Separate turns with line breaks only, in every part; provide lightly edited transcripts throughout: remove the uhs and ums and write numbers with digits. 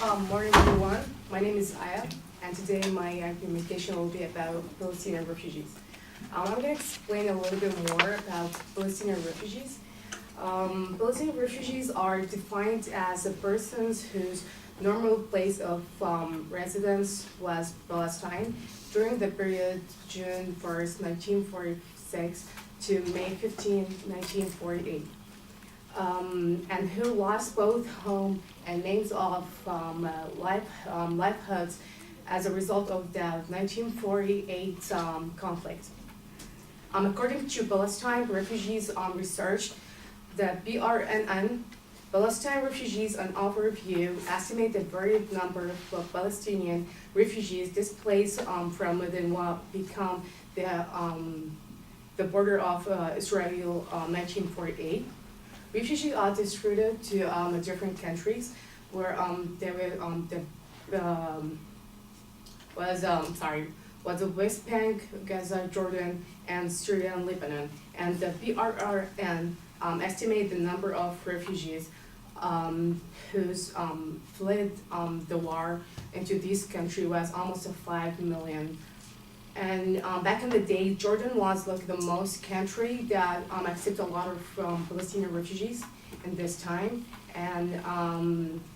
Morning everyone, my name is Aya, and today my argumentation will be about Palestinian refugees. I'm going to explain a little bit more about Palestinian refugees. Palestinian refugees are defined as a person whose normal place of residence was Palestine during the period June 1st, 1946 to May 15, 1948. And who lost both home and names of livelihoods as a result of the 1948 conflict. According to Palestine Refugees Research, the BRNN, Palestine Refugees an Overview, estimate the varied number of Palestinian refugees displaced from within what became the border of Israel 1948. Refugees are distributed to different countries where was the West Bank, Gaza, Jordan, and Syria and Lebanon. And the BRRN estimate the number of refugees who's fled the war into this country was almost 5 million. And back in the day, Jordan was like the most country that accepted a lot of Palestinian refugees in this time. And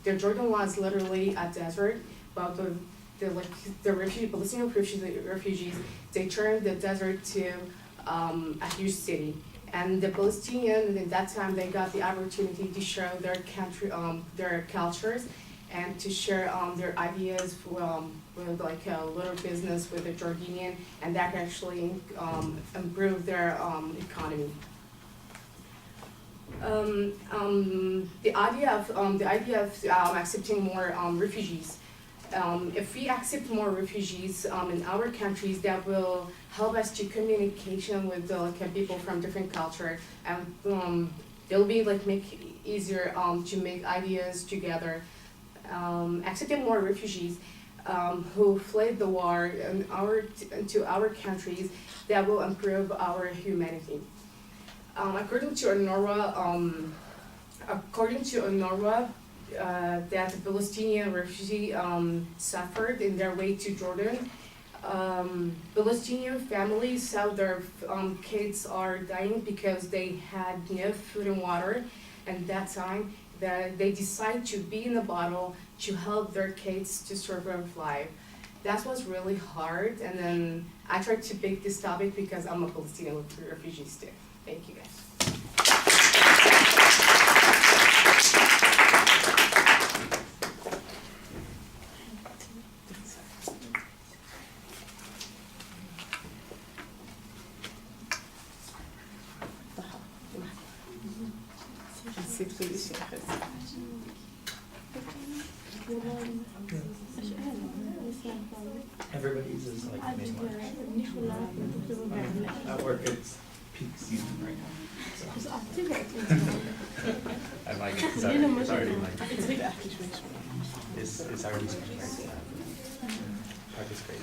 Jordan was literally a desert, but the Palestinian refugees, they turned the desert to a huge city. And the Palestinians in that time, they got the opportunity to share their country, their cultures, and to share their ideas with like a little business with the Jordanian, and that actually improve their economy. The idea of accepting more refugees. If we accept more refugees in our countries, that will help us to communication with people from different culture, and it'll be like make easier to make ideas together. Accepting more refugees who fled the war into our countries, that will improve our humanity. According to UNRWA, that the Palestinian refugee suffered in their way to Jordan. Palestinian families saw their kids are dying because they had no food and water, and that time that they decide to be in a bottle to help their kids to survive life. That was really hard, and then I tried to pick this topic because I'm a Palestinian refugee too. Thank you guys.
Everybody uses like main at work it's peak season right now. So. I'm like, it's already like it's already park is great.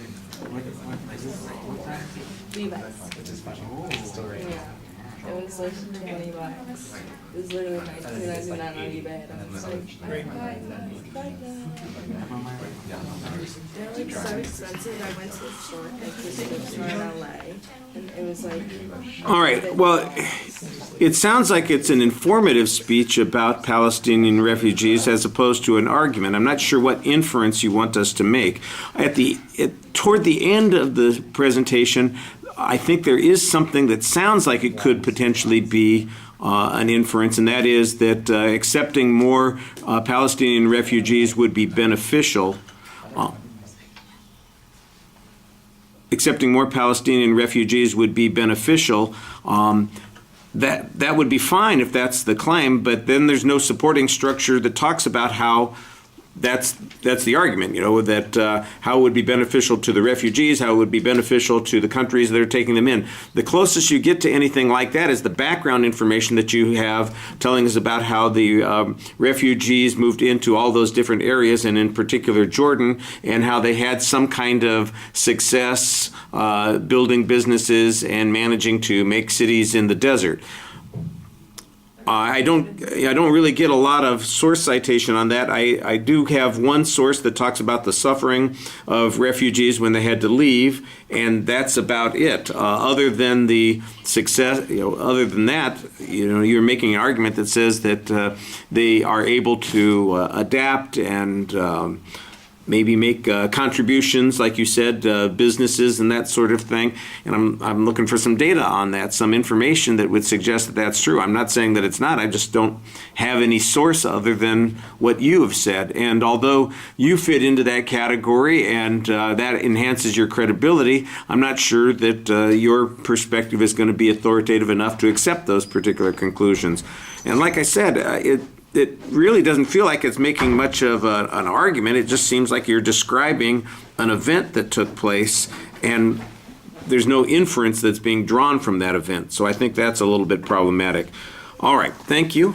Which is funny. It's still raining.
It was like $20. It was literally $19.99 on eBay. And I was like,
Great.
they're like so expensive. I went to the store, like this big store in LA, and it was like.
All right, well, it sounds like it's an informative speech about Palestinian refugees as opposed to an argument. I'm not sure what inference you want us to make. Toward the end of the presentation, I think there is something that sounds like it could potentially be an inference, and that is that accepting more Palestinian refugees would be beneficial. Accepting more Palestinian refugees would be beneficial. That would be fine if that's the claim, but then there's no supporting structure that talks about how that's the argument, that how it would be beneficial to the refugees, how it would be beneficial to the countries that are taking them in. The closest you get to anything like that is the background information that you have telling us about how the refugees moved into all those different areas, and in particular Jordan, and how they had some kind of success building businesses and managing to make cities in the desert. I don't really get a lot of source citation on that. I do have one source that talks about the suffering of refugees when they had to leave, and that's about it. Other than the success, other than that, you're making an argument that says that they are able to adapt and maybe make contributions, like you said, businesses and that sort of thing. And I'm looking for some data on that, some information that would suggest that that's true. I'm not saying that it's not. I just don't have any source other than what you have said. And although you fit into that category and that enhances your credibility, I'm not sure that your perspective is going to be authoritative enough to accept those particular conclusions. And like I said, it really doesn't feel like it's making much of an argument. It just seems like you're describing an event that took place, and there's no inference that's being drawn from that event. So I think that's a little bit problematic. All right, thank you.